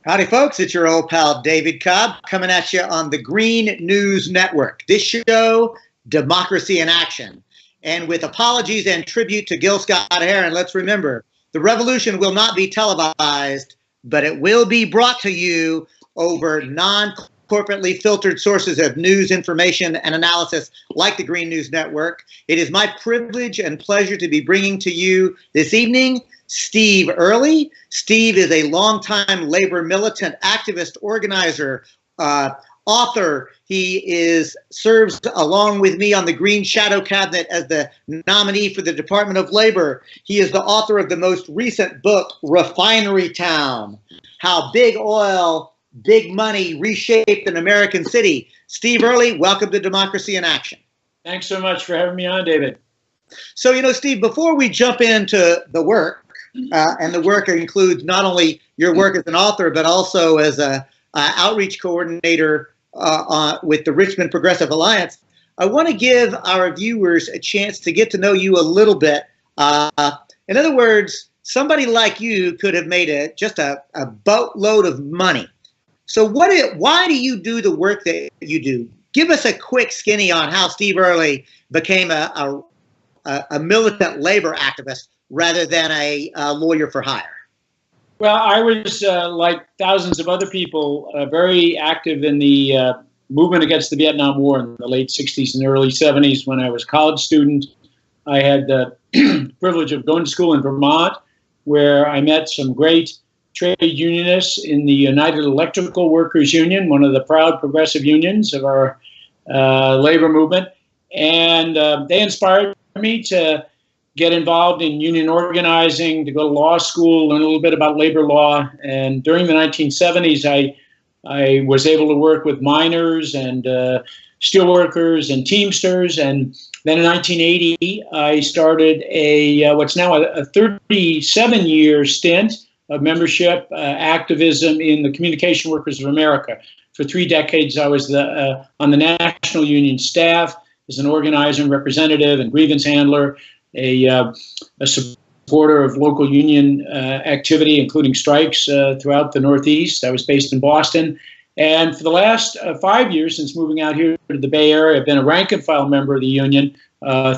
Howdy, folks. It's your old pal, David Cobb, coming at you on the Green News Network. This show, Democracy in Action. And with apologies and tribute to Gil Scott-Heron, let's remember, the revolution will not be televised, but it will be brought to you over non-corporately filtered sources of news, information, and analysis like the Green News Network. It is my privilege and pleasure to be bringing to you this evening Steve Early. Steve is a longtime labor militant, activist, organizer, author. He serves along with me on the Green Shadow Cabinet as the nominee for the Department of Labor. He is the author of the most recent book, Refinery Town: How Big Oil, Big Money Reshaped an American City. Steve Early, welcome to Democracy in Action. Thanks so much for having me on, David. So, Steve, before we jump into the work, and the work includes not only your work as an author, but also as an outreach coordinator with the Richmond Progressive Alliance, I want to give our viewers a chance to get to know you a little bit. In other words, somebody like you could have made just a boatload of money. So why do you do the work that you do? Give us a quick skinny on how Steve Early became a militant labor activist rather than a lawyer for hire. Well, I was, like thousands of other people, very active in the movement against the Vietnam War in the late 60s and early 70s. When I was a college student, I had the privilege of going to school in Vermont, where I met some great trade unionists in the United Electrical Workers Union, one of the proud progressive unions of our labor movement. And they inspired me to get involved in union organizing, to go to law school, learn a little bit about labor law. And during the 1970s, I was able to work with miners and steelworkers and Teamsters. And then in 1980, I started what's now a 37-year stint of membership activism in the Communication Workers of America. For 3 decades, I was on the national union staff as an organizer and representative and grievance handler, a supporter of local union activity, including strikes throughout the Northeast. I was based in Boston. And for the last 5 years, since moving out here to the Bay Area, I've been a rank and file member of the union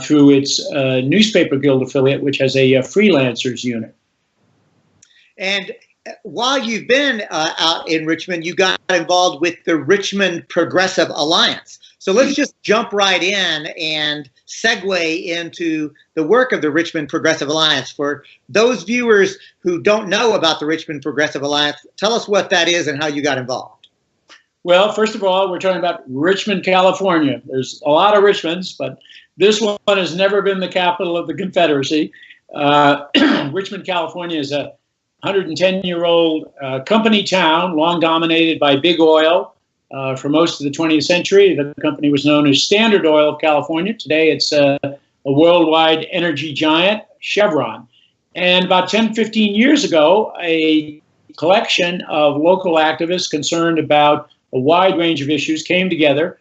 through its newspaper guild affiliate, which has a freelancers unit. And while you've been out in Richmond, you got involved with the Richmond Progressive Alliance. So let's just jump right in and segue into the work of the Richmond Progressive Alliance. For those viewers who don't know about the Richmond Progressive Alliance, tell us what that is and how you got involved. Well, first of all, we're talking about Richmond, California. There's a lot of Richmonds, but this one has never been the capital of the Confederacy. Richmond, California is a 110-year-old company town, long dominated by big oil. For most of the 20th century, the company was known as Standard Oil of California. Today, it's a worldwide energy giant, Chevron. And about 10, 15 years ago, a collection of local activists concerned about a wide range of issues came together,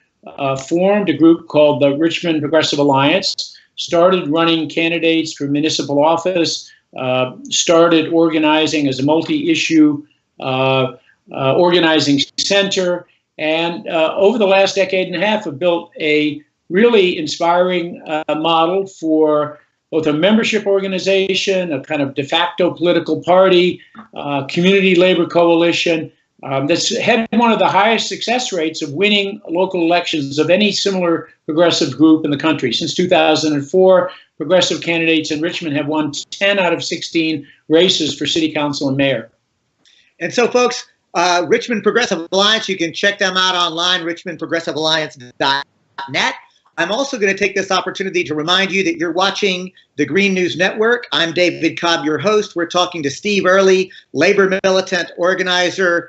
formed a group called the Richmond Progressive Alliance, started running candidates for municipal office, started organizing as a multi-issue organizing center, and over the last decade and a half have built a really inspiring model for both a membership organization, a kind of de facto political party, community labor coalition that's had one of the highest success rates of winning local elections of any similar progressive group in the country. Since 2004, progressive candidates in Richmond have won 10 out of 16 races for city council and mayor. And so, folks, Richmond Progressive Alliance, you can check them out online, richmondprogressivealliance.net. I'm also going to take this opportunity to remind you that you're watching the Green News Network. I'm David Cobb, your host. We're talking to Steve Early, labor militant, organizer,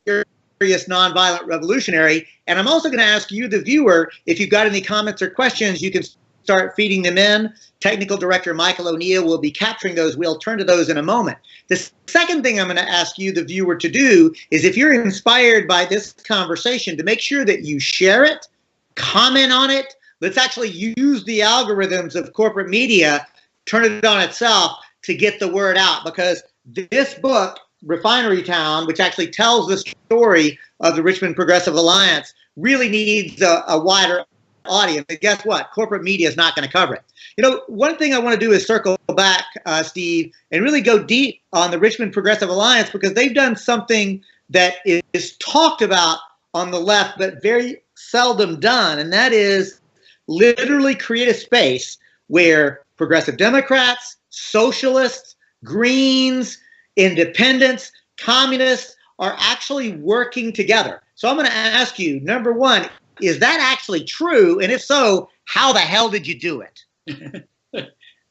serious nonviolent revolutionary. And I'm also going to ask you, the viewer, if you've got any comments or questions, you can start feeding them in. Technical Director Michael O'Neill will be capturing those. We'll turn to those in a moment. The second thing I'm going to ask you, the viewer, to do is, if you're inspired by this conversation, to make sure that you share it, comment on it. Let's actually use the algorithms of corporate media, turn it on itself to get the word out, because this book, Refinery Town, which actually tells the story of the Richmond Progressive Alliance, really needs a wider audience. And guess what? Corporate media is not going to cover it. You know, one thing I want to do is circle back, Steve, and really go deep on the Richmond Progressive Alliance, because they've done something that is talked about on the left but very seldom done, and that is literally create a space where progressive Democrats, socialists, Greens, independents, communists are actually working together. So I'm going to ask you, number one, is that actually true? And if so, how the hell did you do it?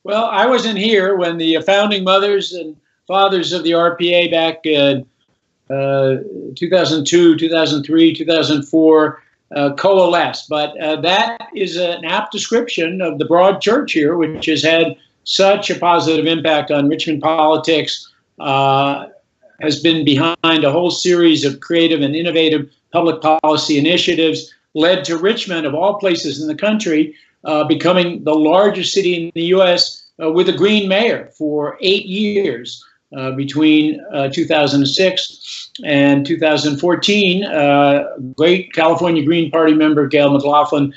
Well, I wasn't here when the founding mothers and fathers of the RPA back in 2002, 2003, 2004 coalesced. But that is an apt description of the broad church here, which has had such a positive impact on Richmond politics, has been behind a whole series of creative and innovative public policy initiatives, led to Richmond, of all places in the country, becoming the largest city in the U.S. With a Green mayor for 8 years between 2006 and 2014. Great California Green Party member Gail McLaughlin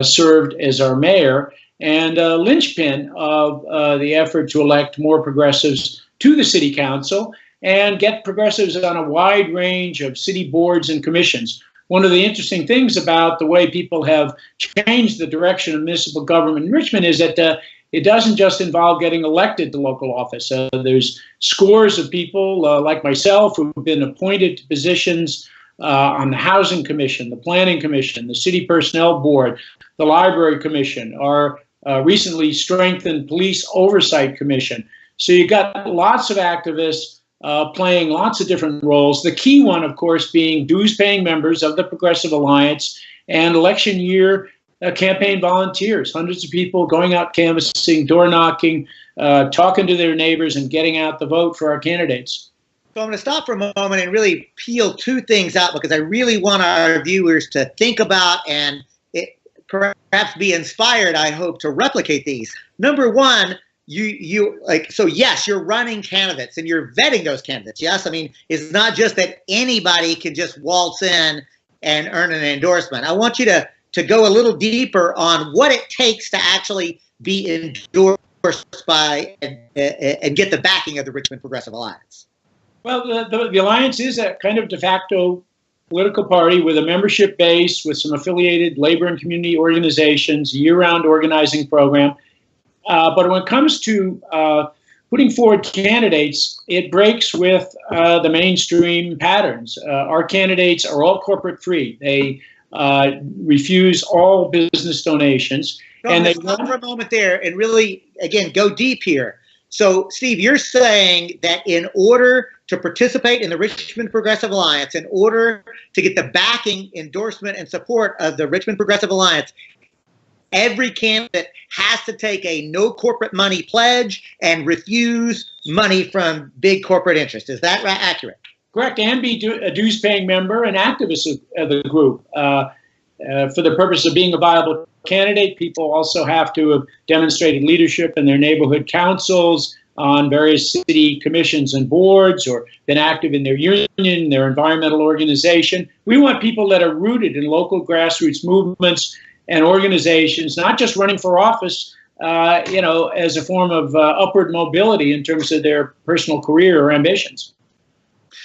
served as our mayor, and a linchpin of the effort to elect more progressives to the city council and get progressives on a wide range of city boards and commissions. One of the interesting things about the way people have changed the direction of municipal government in Richmond is that it doesn't just involve getting elected to local office. There's scores of people like myself who've been appointed to positions on the Housing Commission, the Planning Commission, the City Personnel Board, the Library Commission, our recently strengthened Police Oversight Commission. So you've got lots of activists playing lots of different roles. The key one, of course, being dues-paying members of the Progressive Alliance and election year campaign volunteers, hundreds of people going out canvassing, door knocking, talking to their neighbors, and getting out the vote for our candidates. So I'm going to stop for a moment and really peel two things out, because I really want our viewers to think about and perhaps be inspired, I hope, to replicate these. Number one, so yes, you're running candidates and you're vetting those candidates. Yes, I mean, it's not just that anybody can just waltz in and earn an endorsement. I want you to go a little deeper on what it takes to actually be endorsed by and get the backing of the Richmond Progressive Alliance. Well, the Alliance is a kind of de facto political party with a membership base, with some affiliated labor and community organizations, year-round organizing program. But when it comes to putting forward candidates, it breaks with the mainstream patterns. Our candidates are all corporate free. They refuse all business donations. And they stop for a moment there and really, again, go deep here. So, Steve, you're saying that in order to participate in the Richmond Progressive Alliance, in order to get the backing, endorsement, and support of the Richmond Progressive Alliance, every candidate has to take a no corporate money pledge and refuse money from big corporate interests. Is that accurate? Correct, and be a dues-paying member and activist of the group. For the purpose of being a viable candidate, people also have to have demonstrated leadership in their neighborhood councils, on various city commissions and boards, or been active in their union, their environmental organization. We want people that are rooted in local grassroots movements and organizations, not just running for office, as a form of upward mobility in terms of their personal career or ambitions.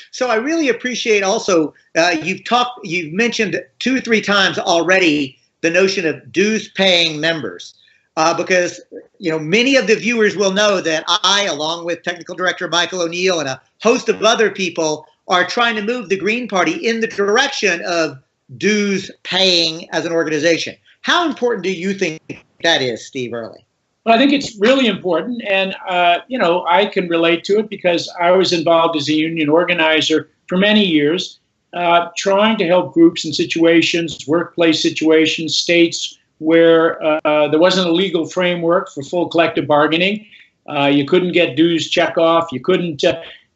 So I really appreciate also, you've mentioned 2 or 3 times already the notion of dues-paying members, because many of the viewers will know that I, along with Technical Director Michael O'Neill and a host of other people, are trying to move the Green Party in the direction of dues-paying as an organization. How important do you think that is, Steve Early? Well, I think it's really important, and I can relate to it because I was involved as a union organizer for many years, trying to help groups in situations, workplace situations, states where there wasn't a legal framework for full collective bargaining. You couldn't get dues check off. You couldn't.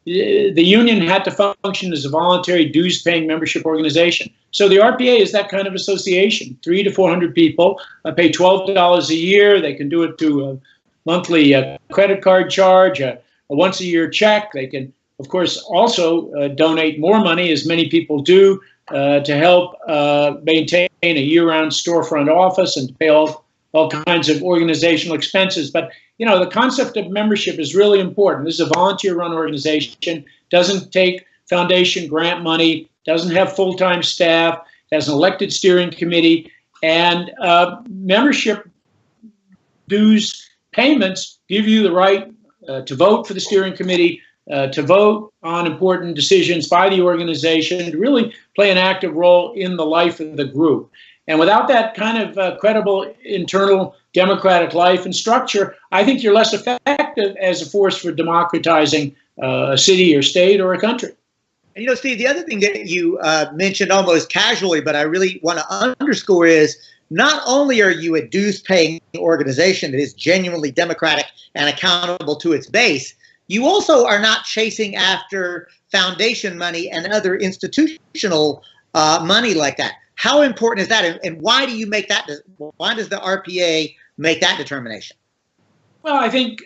The union had to function as a voluntary dues-paying membership organization. So the RPA is that kind of association. 300 to 400 people pay $12 a year. They can do it to a monthly credit card charge, a once-a-year check. They can of course, also donate more money, as many people do, to help maintain a year-round storefront office and to pay all kinds of organizational expenses. But, you know, the concept of membership is really important. This is a volunteer-run organization, doesn't take foundation grant money, doesn't have full-time staff, has an elected steering committee, and membership dues payments give you the right to vote for the steering committee, to vote on important decisions by the organization, to really play an active role in the life of the group. And without that kind of credible internal democratic life and structure, I think you're less effective as a force for democratizing a city or state or a country. And, you know, Steve, the other thing that you mentioned almost casually, but I really want to underscore is not only are you a dues-paying organization that is genuinely democratic and accountable to its base, you also are not chasing after foundation money and other institutional money like that. How important is that, and why do you make that? Why does the RPA make that determination? Well, I think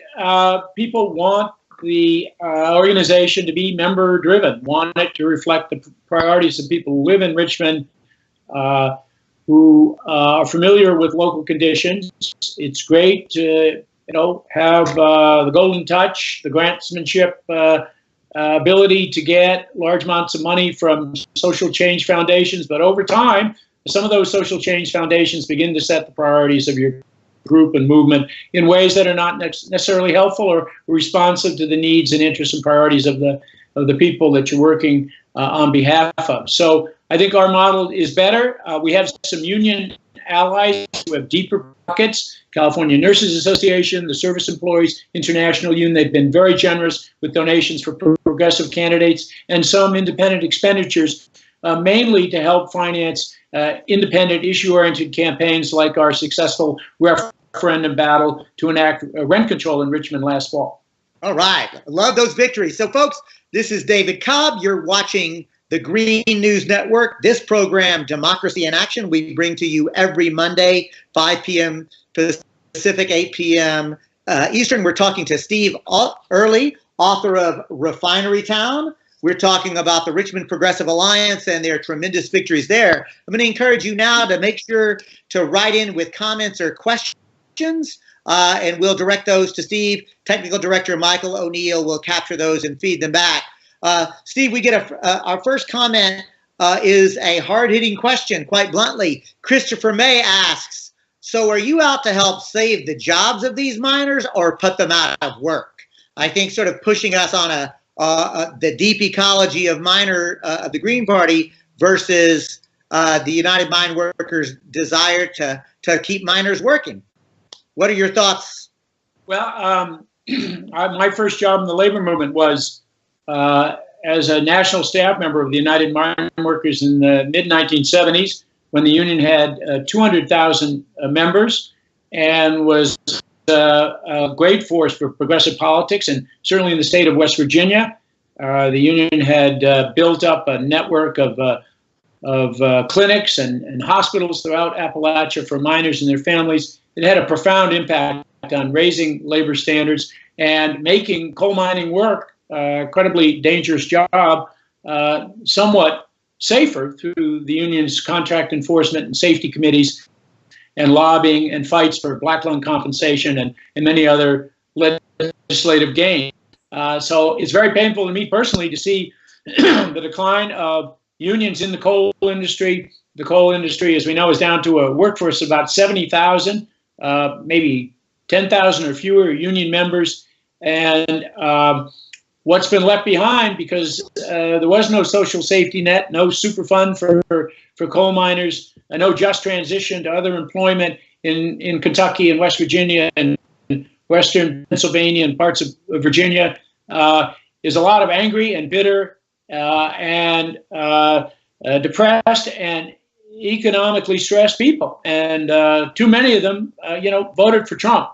people want the organization to be member-driven, want it to reflect the priorities of people who live in Richmond, who are familiar with local conditions. It's great to, you know, have the golden touch, the grantsmanship ability to get large amounts of money from social change foundations. But over time, some of those social change foundations begin to set the priorities of your group and movement in ways that are not necessarily helpful or responsive to the needs and interests and priorities of the people that you're working on behalf of. So I think our model is better. We have some union allies who have deeper pockets. California Nurses Association, the Service Employees International Union, they've been very generous with donations for progressive candidates and some independent expenditures, mainly to help finance independent issue-oriented campaigns like our successful referendum battle to enact rent control in Richmond last fall. All right. Love those victories. So, folks, this is David Cobb. You're watching the Green News Network. This program, Democracy in Action, we bring to you every Monday, 5 p.m. Pacific, 8 p.m. Eastern. We're talking to Steve Early, author of Refinery Town. We're talking about the Richmond Progressive Alliance and their tremendous victories there. I'm going to encourage you now to make sure to write in with comments or questions, and we'll direct those to Steve. Technical Director Michael O'Neill will capture those and feed them back. Steve, we get our first comment is a hard-hitting question, quite bluntly. Christopher May asks, so are you out to help save the jobs of these miners or put them out of work? I think sort of pushing us on the deep ecology of of the Green Party versus the United Mine Workers' desire to keep miners working. What are your thoughts? Well, my first job in the labor movement was as a national staff member of the United Mine Workers in the mid-1970s, when the union had 200,000 members and was a great force for progressive politics, and certainly in the state of West Virginia. The union had built up a network of clinics and hospitals throughout Appalachia for miners and their families. It had a profound impact on raising labor standards and making coal mining work, incredibly dangerous job, somewhat safer through the union's contract enforcement and safety committees and lobbying and fights for black lung compensation and many other legislative gains. So it's very painful to me personally to see the decline of unions in the coal industry. The coal industry, as we know, is down to a workforce of about 70,000, maybe 10,000 or fewer union members. And what's been left behind, because there was no social safety net, no super fund for coal miners, no just transition to other employment in Kentucky and West Virginia and Western Pennsylvania and parts of Virginia, is a lot of angry and bitter and depressed and economically stressed people. And too many of them, voted for Trump.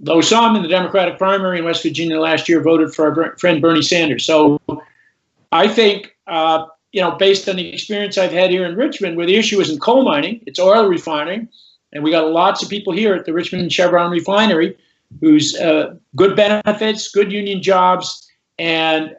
Though some in the Democratic primary in West Virginia last year voted for our friend Bernie Sanders. So I think, based on the experience I've had here in Richmond, where the issue isn't coal mining, it's oil refining. And we got lots of people here at the Richmond Chevron refinery whose good benefits, good union jobs, and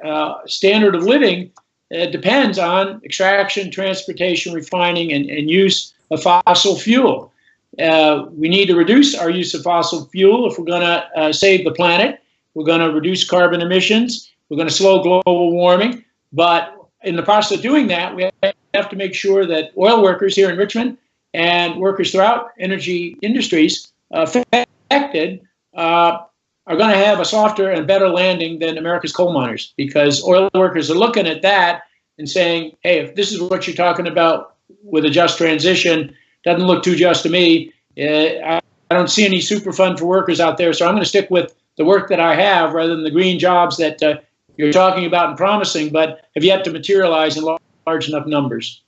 standard of living depends on extraction, transportation, refining, and use of fossil fuel. We need to reduce our use of fossil fuel if we're going to save the planet. We're going to reduce carbon emissions. We're going to slow global warming. But in the process of doing that, we have to make sure that oil workers here in Richmond and workers throughout energy industries affected are going to have a softer and better landing than America's coal miners, because oil workers are looking at that and saying, hey, if this is what you're talking about with a just transition, doesn't look too just to me. I don't see any super fund for workers out there, so I'm going to stick with the work that I have rather than the green jobs that you're talking about and promising, but have yet to materialize in large enough numbers.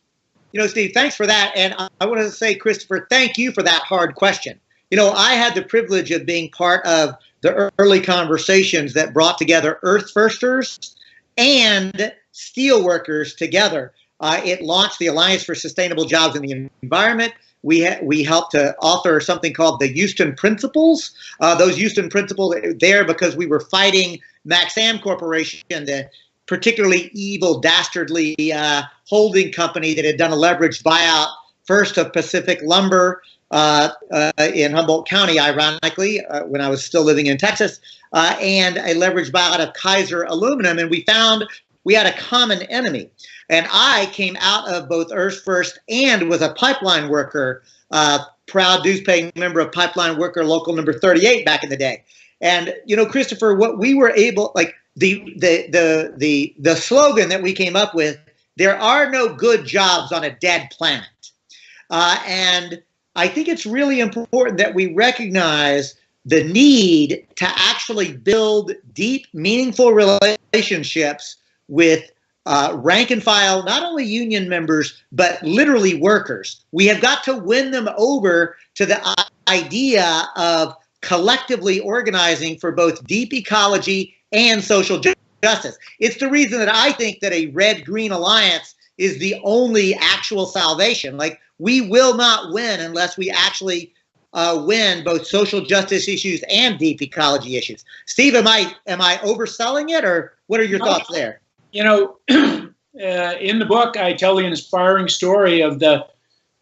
You know, Steve, thanks for that. And I want to say, Christopher, thank you for that hard question. You know, I had the privilege of being part of the early conversations that brought together Earth Firsters and steel workers together. It launched the Alliance for Sustainable Jobs in the Environment. We helped to author something called the Houston Principles. Those Houston Principles are there because we were fighting Maxam Corporation, the particularly evil, dastardly holding company that had done a leveraged buyout, first of Pacific Lumber in Humboldt County, ironically, when I was still living in Texas, and a leveraged buyout of Kaiser Aluminum. And we found we had a common enemy. And I came out of both Earth First and was a pipeline worker, proud dues-paying member of Pipeline Worker Local number 38 back in the day. And, you know, Christopher, what we were able, like the slogan that we came up with, there are no good jobs on a dead planet. And I think it's really important that we recognize the need to actually build deep, meaningful relationships with rank and file, not only union members, but literally workers. We have got to win them over to the idea of collectively organizing for both deep ecology and social justice. It's the reason that I think that a red-green alliance is the only actual salvation. Like, we will not win unless we actually win both social justice issues and deep ecology issues. Steve, am I overselling it, or what are your thoughts there? You know, in the book, I tell the inspiring story of the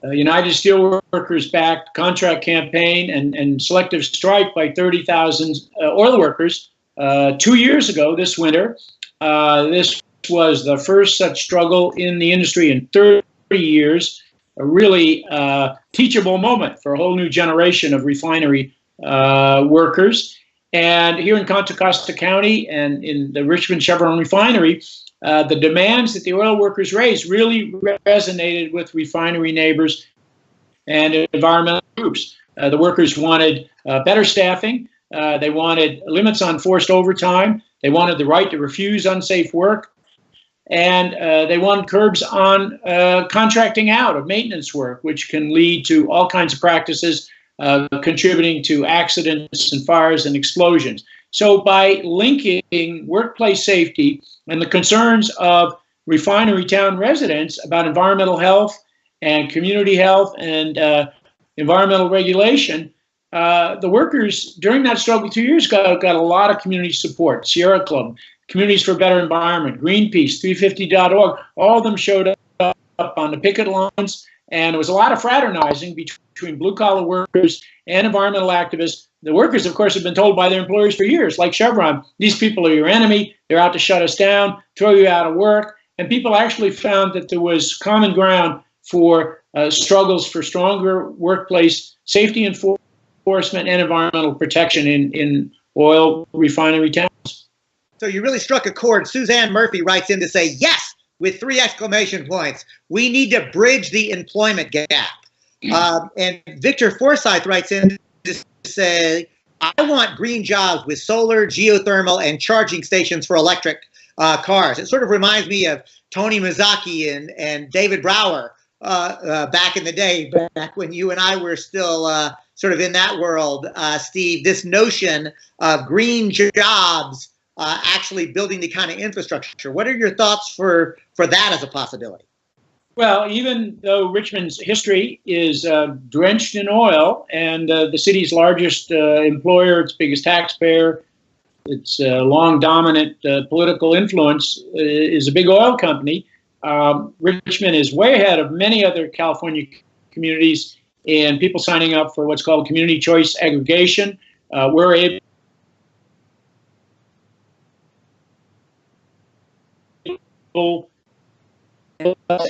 United Steelworkers-backed contract campaign and selective strike by 30,000 oil workers 2 years ago this winter. This was the first such struggle in the industry in 30 years, a really teachable moment for a whole new generation of refinery workers. And here in Contra Costa County and in the Richmond Chevron refinery, the demands that the oil workers raised really resonated with refinery neighbors and environmental groups. The workers wanted better staffing. They wanted limits on forced overtime. They wanted the right to refuse unsafe work. And they wanted curbs on contracting out of maintenance work, which can lead to all kinds of practices contributing to accidents and fires and explosions. So by linking workplace safety and the concerns of Refinery Town residents about environmental health and community health and environmental regulation, the workers during that struggle 2 years ago got a lot of community support. Sierra Club, Communities for a Better Environment, Greenpeace, 350.org, all of them showed up on the picket lines, and there was a lot of fraternizing between blue-collar workers and environmental activists. The workers, of course, have been told by their employers for years, like Chevron, these people are your enemy, they're out to shut us down, throw you out of work, and people actually found that there was common ground for struggles for stronger workplace safety enforcement and environmental protection in oil refinery towns. So you really struck a chord. Suzanne Murphy writes in to say, yes, with 3 exclamation points. We need to bridge the employment gap. And Victor Forsyth writes in to say, I want green jobs with solar, geothermal, and charging stations for electric cars. It sort of reminds me of Tony Mazzocchi and David Brower back in the day, back when you and I were still sort of in that world, Steve. This notion of green jobs actually building the kind of infrastructure. What are your thoughts for that as a possibility? Well, even though Richmond's history is drenched in oil and the city's largest employer, its biggest taxpayer, its long dominant political influence is a big oil company. Richmond is way ahead of many other California communities in people signing up for what's called community choice aggregation. We're able,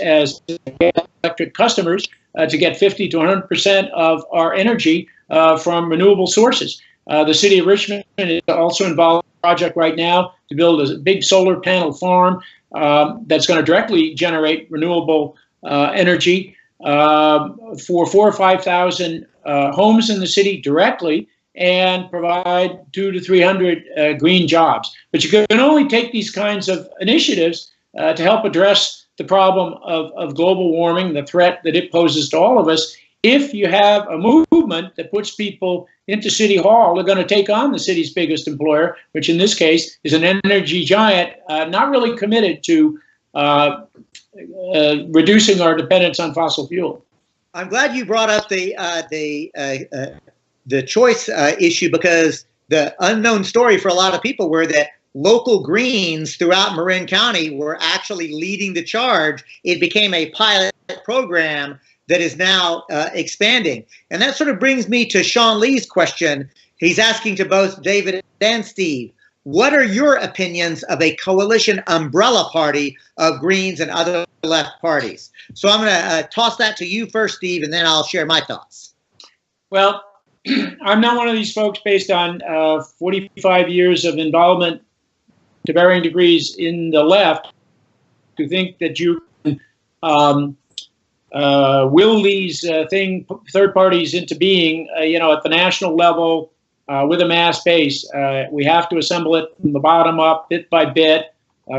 as electric customers, to get 50 to 100% of our energy from renewable sources. The city of Richmond is also involved in a project right now to build a big solar panel farm that's going to directly generate renewable energy for 4,000 or 5,000 homes in the city directly, and provide 200 to 300 green jobs. But you can only take these kinds of initiatives to help address the problem of global warming, the threat that it poses to all of us, if you have a movement that puts people into City Hall. They're going to take on the city's biggest employer, which in this case is an energy giant, not really committed to reducing our dependence on fossil fuel. I'm glad you brought up the choice issue, because the unknown story for a lot of people were that local Greens throughout Marin County were actually leading the charge. It became a pilot program that is now expanding. And that sort of brings me to Sean Lee's question. He's asking to both David and Steve, what are your opinions of a coalition umbrella party of Greens and other left parties? So I'm going to toss that to you first, Steve, and then I'll share my thoughts. Well, I'm not one of these folks based on 45 years of involvement to varying degrees in the left to think that you can will these third parties into being, at the national level with a mass base. We have to assemble it from the bottom up, bit by bit,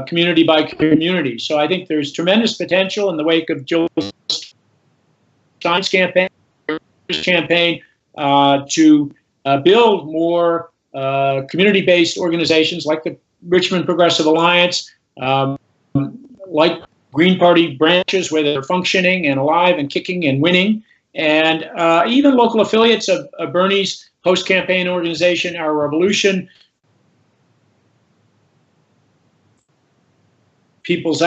community by community. So I think there's tremendous potential in the wake of Jill Stein's campaign to build more community-based organizations like the Richmond Progressive Alliance, like Green Party branches where they're functioning and alive and kicking and winning, and even local affiliates of Bernie's post-campaign organization, Our Revolution, People's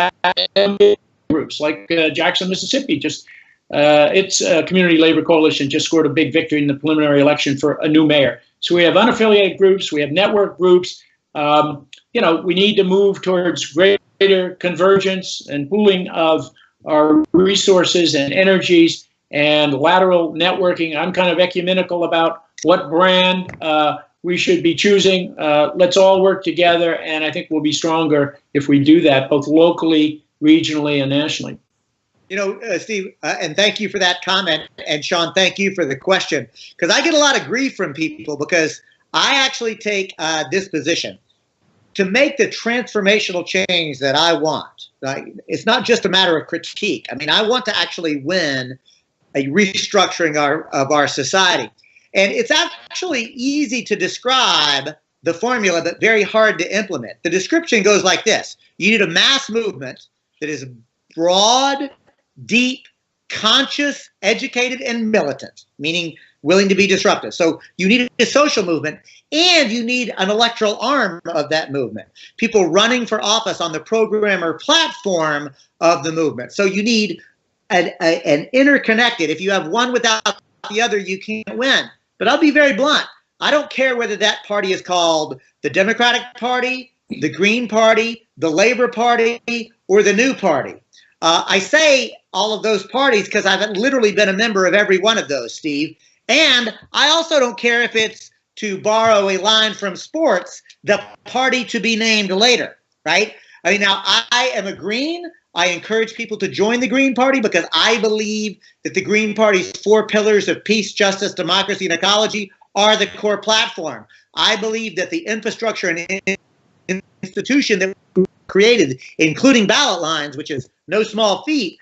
groups like Jackson, Mississippi. Just its Community Labor Coalition just scored a big victory in the preliminary election for a new mayor. So we have unaffiliated groups, we have network groups. We need to move towards greater convergence and pooling of our resources and energies and lateral networking. I'm kind of ecumenical about what brand we should be choosing. Let's all work together, and I think we'll be stronger if we do that, both locally, regionally, and nationally. Steve, and thank you for that comment. And Sean, thank you for the question, because I get a lot of grief from people because I actually take this position. To make the transformational change that I want, it's not just a matter of critique. I mean, I want to actually win a restructuring of our society. And it's actually easy to describe the formula, but very hard to implement. The description goes like this. You need a mass movement that is broad, deep, conscious, educated, and militant, meaning willing to be disruptive. So you need a social movement, and you need an electoral arm of that movement, people running for office on the program or platform of the movement. So you need an interconnected. If you have one without the other, you can't win. But I'll be very blunt. I don't care whether that party is called the Democratic Party, the Green Party, the Labor Party, or the New Party. I say all of those parties because I've literally been a member of every one of those, Steve. And I also don't care if it's, to borrow a line from sports, the party to be named later, right? I mean, now I am a Green. I encourage people to join the Green Party because I believe that the Green Party's 4 pillars of peace, justice, democracy, and ecology are the core platform. I believe that the infrastructure and institution that we created, including ballot lines, which is no small feat,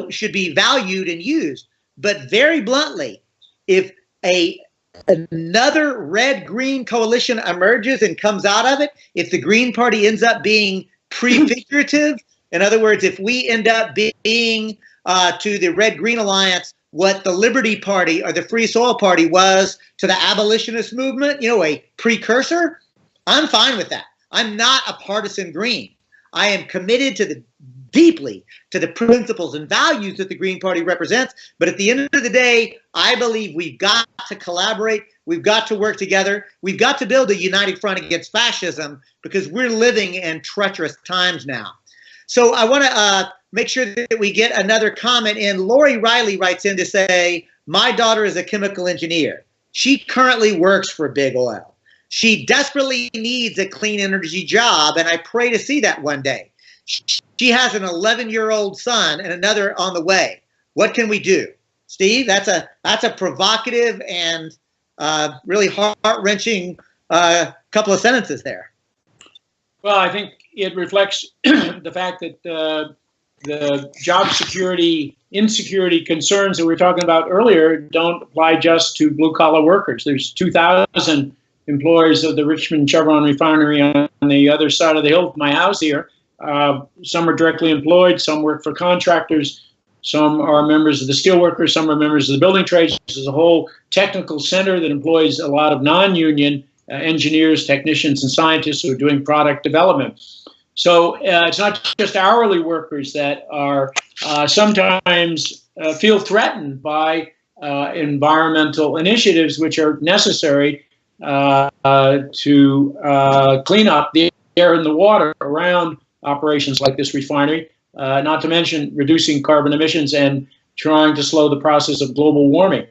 should be valued and used. But very bluntly, if another red-green coalition emerges and comes out of it, if the Green Party ends up being prefigurative, in other words, if we end up being to the Red-Green Alliance what the Liberty Party or the Free Soil Party was to the abolitionist movement, you know, a precursor, I'm fine with that. I'm not a partisan Green. I am committed to deeply to the principles and values that the Green Party represents. But at the end of the day, I believe we've got to collaborate. We've got to work together. We've got to build a united front against fascism because we're living in treacherous times now. So I want to make sure that we get another comment in. Lori Riley writes in to say, my daughter is a chemical engineer. She currently works for Big Oil. She desperately needs a clean energy job, and I pray to see that one day. She has an 11-year-old son and another on the way. What can we do? Steve, that's a provocative and really heart-wrenching couple of sentences there. Well, I think it reflects the fact that the job security, insecurity concerns that we were talking about earlier don't apply just to blue-collar workers. There's 2,000 employees of the Richmond Chevron refinery on the other side of the hill of my house here. Some are directly employed, some work for contractors, some are members of the steelworkers, some are members of the building trades. There's a whole technical center that employs a lot of non-union engineers, technicians, and scientists who are doing product development. So it's not just hourly workers that are sometimes feel threatened by environmental initiatives which are necessary to clean up the air and the water around operations like this refinery, not to mention reducing carbon emissions and trying to slow the process of global warming.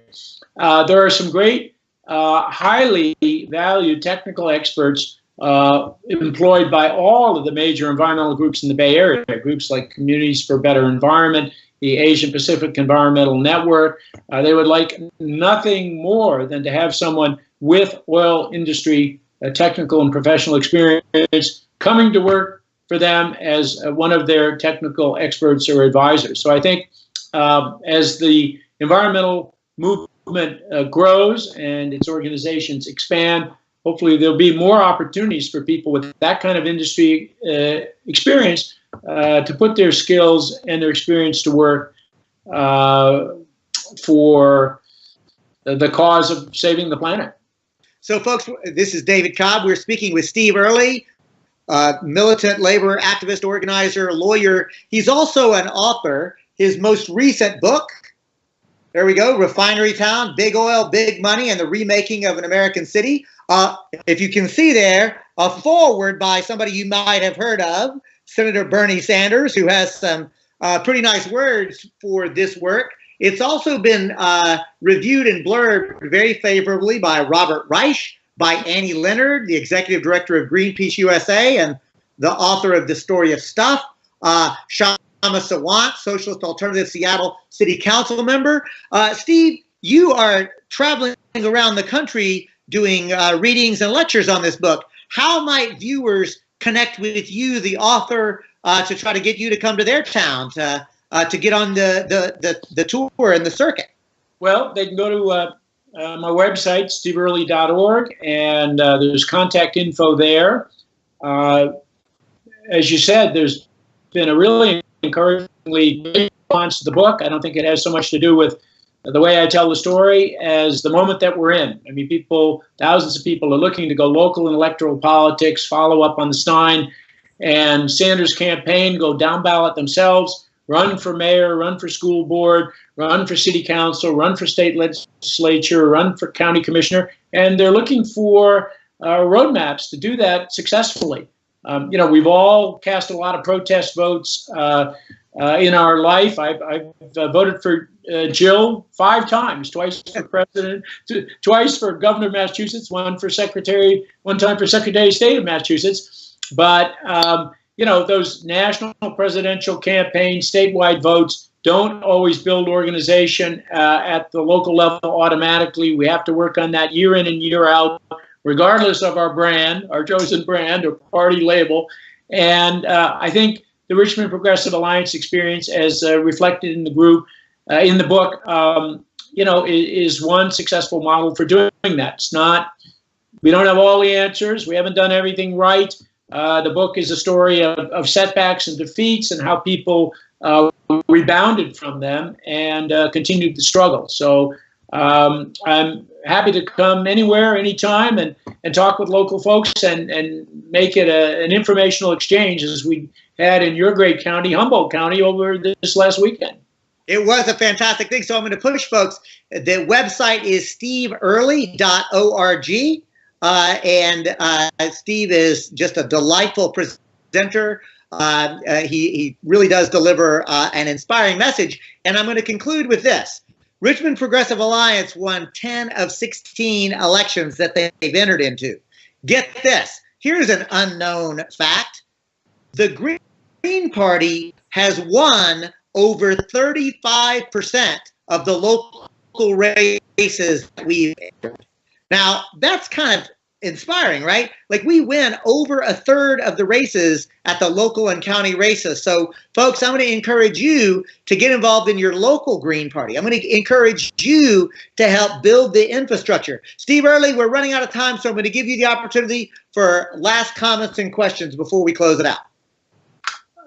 There are some great, highly valued technical experts employed by all of the major environmental groups in the Bay Area, groups like Communities for a Better Environment, the Asian Pacific Environmental Network. They would like nothing more than to have someone with oil industry technical and professional experience coming to work for them as one of their technical experts or advisors. So I think as the environmental movement grows and its organizations expand, hopefully there'll be more opportunities for people with that kind of industry experience to put their skills and their experience to work for the cause of saving the planet. So, folks, this is David Cobb. We're speaking with Steve Early, militant labor activist, organizer, lawyer. He's also an author. His most recent book, there we go, Refinery Town, Big Oil, Big Money, and the Remaking of an American City. If you can see there, a foreword by somebody you might have heard of, Senator Bernie Sanders, who has some pretty nice words for this work. It's also been reviewed and blurbed very favorably by Robert Reich, by Annie Leonard, the executive director of Greenpeace USA and the author of The Story of Stuff, Shama Sawant, Socialist Alternative Seattle City Council member. Steve, you are traveling around the country doing readings and lectures on this book. How might viewers connect with you, the author, to try to get you to come to their town, to get on the tour and the circuit? Well, they can go to my website, steveearly.org, and there's contact info there. As you said, there's been a really encouragingly great response to the book. I don't think it has so much to do with the way I tell the story as the moment that we're in. I mean, thousands of people are looking to go local in electoral politics, follow up on the Stein and Sanders campaign, go down ballot themselves, run for mayor, run for school board, run for city council, run for state legislature, run for county commissioner, and they're looking for roadmaps to do that successfully. You know, we've all cast a lot of protest votes in our life. I've voted for Jill 5 times, twice for president, twice for governor of Massachusetts, one time for secretary of state of Massachusetts. But you know, those national presidential campaigns, statewide votes don't always build organization at the local level automatically. We have to work on that year in and year out, regardless of our brand, our chosen brand or party label. And I think the Richmond Progressive Alliance experience, as reflected in the group, in the book, you know, is one successful model for doing that. It's not, we don't have all the answers. We haven't done everything right. The book is a story of setbacks and defeats and how people rebounded from them and continued the struggle. So I'm happy to come anywhere, anytime, and talk with local folks and make it an informational exchange as we had in your great county, Humboldt County, over this last weekend. It was a fantastic thing. So I'm going to push folks. The website is steveearly.org. Steve is just a delightful presenter. He really does deliver an inspiring message. And I'm going to conclude with this. Richmond Progressive Alliance won 10 of 16 elections that they've entered into. Get this. Here's an unknown fact. The Green Party has won over 35% of the local races that we've entered. Now, that's kind of inspiring, right? Like, we win over a third of the races at the local and county races. So, folks, I'm going to encourage you to get involved in your local Green Party. I'm going to encourage you to help build the infrastructure. Steve Early, we're running out of time, so I'm going to give you the opportunity for last comments and questions before we close it out.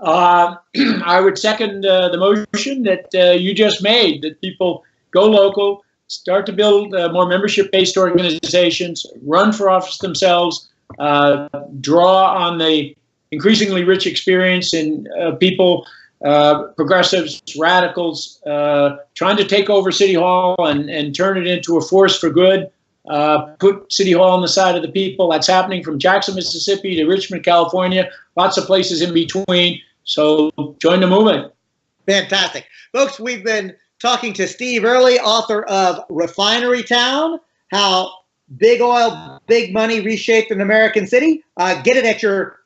I would second the motion that you just made, that people go local, start to build more membership-based organizations, run for office themselves, draw on the increasingly rich experience in people, progressives, radicals, trying to take over City Hall and turn it into a force for good, put City Hall on the side of the people. That's happening from Jackson, Mississippi to Richmond, California, lots of places in between. So join the movement. Fantastic. Folks, we've been talking to Steve Early, author of Refinery Town, How Big Oil, Big Money Reshaped an American City. Get it at your,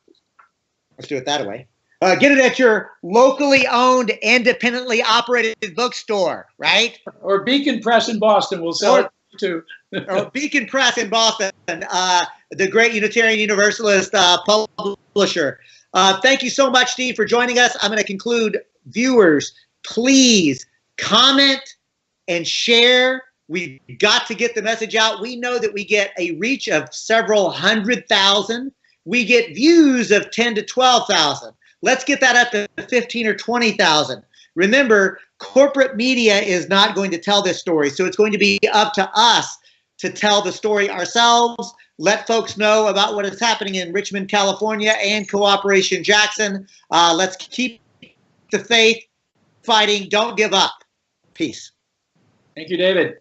let's do it that way. Get it at your locally owned, independently operated bookstore, right? Or Beacon Press in Boston. We'll sell it too. Or Beacon Press in Boston, the great Unitarian Universalist publisher. Thank you so much, Steve, for joining us. I'm going to conclude. Viewers, please comment and share. We've got to get the message out. We know that we get a reach of several 100,000. We get views of 10 to 12,000. Let's get that up to 15 or 20,000. Remember, corporate media is not going to tell this story, so it's going to be up to us to tell the story ourselves. Let folks know about what is happening in Richmond, California, and Cooperation Jackson. Let's keep the faith, fighting. Don't give up. Peace. Thank you, David.